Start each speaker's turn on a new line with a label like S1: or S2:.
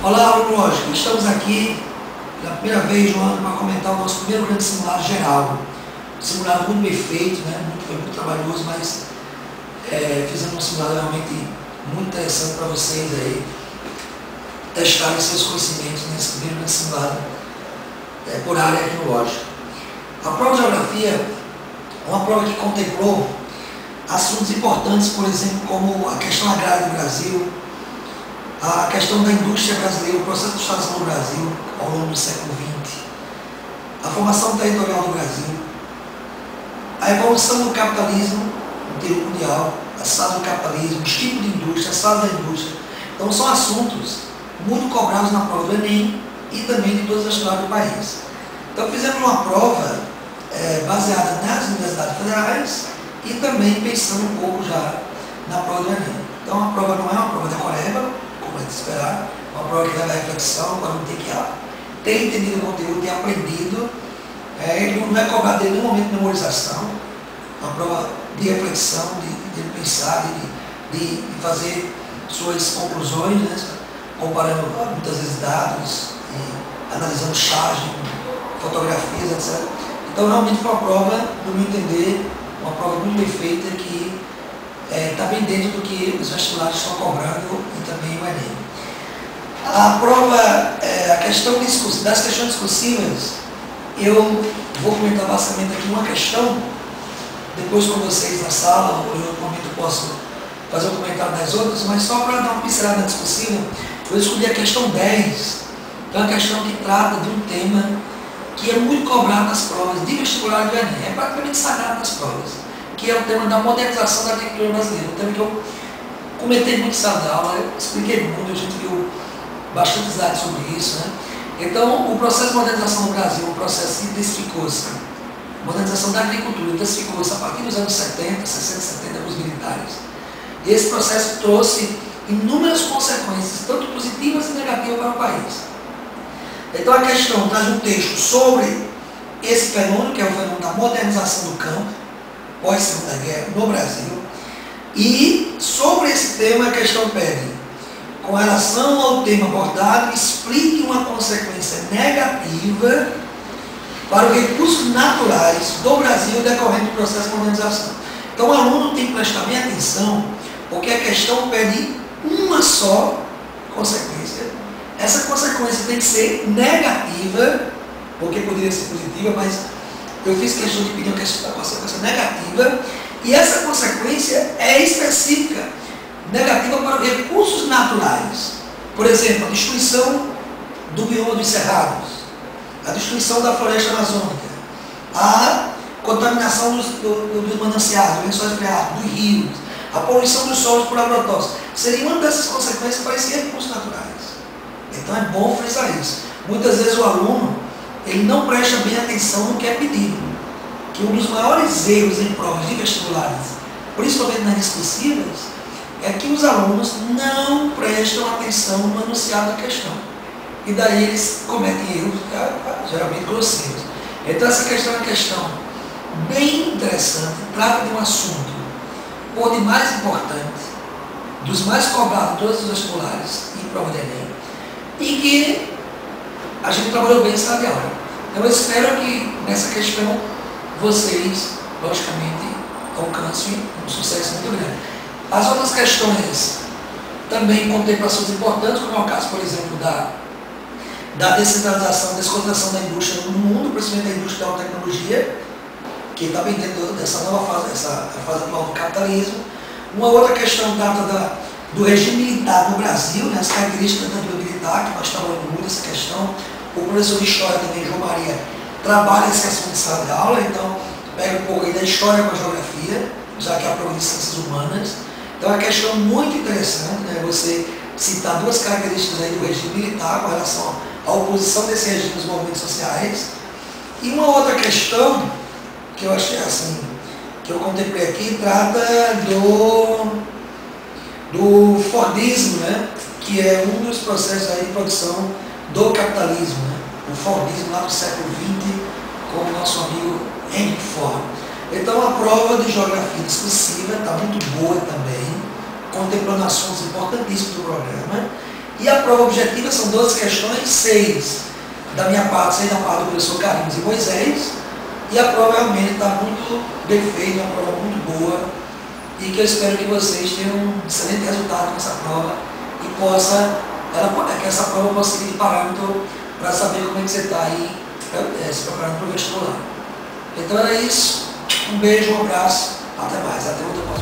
S1: Olá, aluno lógico, estamos aqui pela primeira vez no ano para comentar o nosso primeiro grande simulado geral. Um simulado muito bem feito, né? Foi muito trabalhoso, mas fizemos um simulado realmente muito interessante para vocês aí testarem seus conhecimentos nesse primeiro grande simulado por área tecnológica. A prova de geografia é uma prova que contemplou assuntos importantes, por exemplo, como a questão agrária do Brasil, a questão da indústria brasileira, o processo de industrialização do Brasil ao longo do século XX, a formação territorial do Brasil, a evolução do capitalismo no interior mundial, as fases do capitalismo, os tipos de indústria, as fases da indústria. Então são assuntos muito cobrados na prova do Enem e também de todas as cidades do país. Então fizemos uma prova baseada nas universidades federais e também pensando um pouco já na prova do Enem. Então a prova não é uma prova decoreba, como é de esperar, uma prova que leva a reflexão, para ter que ter entendido o conteúdo, ter aprendido. Ele não é cobrado em nenhum momento de memorização, uma prova de reflexão, de pensar, de fazer suas conclusões, né? Comparando muitas vezes dados, analisando charge, fotografias, etc. Então realmente foi uma prova, no meu entender, uma prova muito bem feita que está bem dentro do que os vestibulares estão cobrando e também o Enem. A prova, a questão das questões discursivas, eu vou comentar basicamente aqui uma questão, depois com vocês na sala, ou em outro momento eu posso fazer um comentário das outras, mas só para dar uma pincelada discursiva, eu escolhi a questão 10, que é uma questão que trata de um tema que é muito cobrado nas provas de vestibular de Enem, é praticamente sagrado nas provas, que é o tema da modernização da agricultura brasileira, um tema que eu comentei muito em sala de aula, eu expliquei muito, a gente viu bastante slides sobre isso, né? Então, o processo de modernização no Brasil, o processo que intensificou-se, modernização da agricultura intensificou-se a partir dos anos 70, 60, 70, com os militares. E esse processo trouxe inúmeras consequências, tanto positivas e negativas para o país. Então, a questão traz um texto sobre esse fenômeno, que é o fenômeno da modernização do campo, pós-Segunda Guerra, no Brasil. E, sobre esse tema, a questão pede, com relação ao tema abordado, explique uma consequência negativa para os recursos naturais do Brasil decorrente do processo de modernização. Então o aluno tem que prestar bem atenção, porque a questão pede uma só consequência. Essa consequência tem que ser negativa, porque poderia ser positiva, mas eu fiz questão de pedir uma consequência negativa, e essa consequência é específica, negativa para os recursos naturais. Por exemplo, a destruição do bioma dos cerrados, a destruição da floresta amazônica, a contaminação dos mananciais, dos lençóis freáticos, dos rios, a poluição dos solos por agrotóxicos. Seria uma dessas consequências para esses recursos naturais. Então é bom frisar isso. Muitas vezes o aluno ele não presta bem atenção no que é pedido. Que um dos maiores erros em provas de vestibulares, principalmente nas discursivas, é que os alunos não prestam atenção no enunciado da questão. E daí eles cometem erros, geralmente grosseiros. Então essa questão é uma questão bem interessante, trata de um assunto, por de mais importante, dos mais cobrados de todos os vestibulares em prova de Enem, e que a gente trabalhou bem em sala de aula. Então eu espero que nessa questão vocês, logicamente, alcancem um sucesso muito grande. As outras questões também contemplam assuntos importantes, como é o caso, por exemplo, da descentralização, desconcentração da indústria no mundo, principalmente da indústria da alta tecnologia, que está bem dentro dessa nova fase, essa fase atual do capitalismo. Uma outra questão trata do regime militar no Brasil, né, as características da ditadura militar, que nós trabalhamos muito essa questão. O professor de História também, João Maria, trabalha esse assunto em sala de aula, então pega um pouco aí da História com a Geografia, já que é a prova de Ciências Humanas. Então é uma questão muito interessante, né, você citar duas características aí do regime militar com relação à oposição desse regime aos movimentos sociais. E uma outra questão que eu achei assim, que eu contemplei aqui, trata do Fordismo, né, que é um dos processos aí de produção do capitalismo, né, o Fordismo lá do século XX, com o nosso amigo Henry Ford. Então a prova de geografia discursiva está muito boa também, contemplando assuntos importantíssimos do programa, E a prova objetiva são 12 questões, 6 da minha parte, 6 da parte do professor Carlinhos e Moisés. E a prova realmente está muito bem feita, uma prova muito boa. E que eu espero que vocês tenham um excelente resultado com essa prova e que essa prova possa servir de parâmetro para saber como é que você está aí se preparando para o vestibular. Então era isso. Um beijo, um abraço, até mais, até outra prova.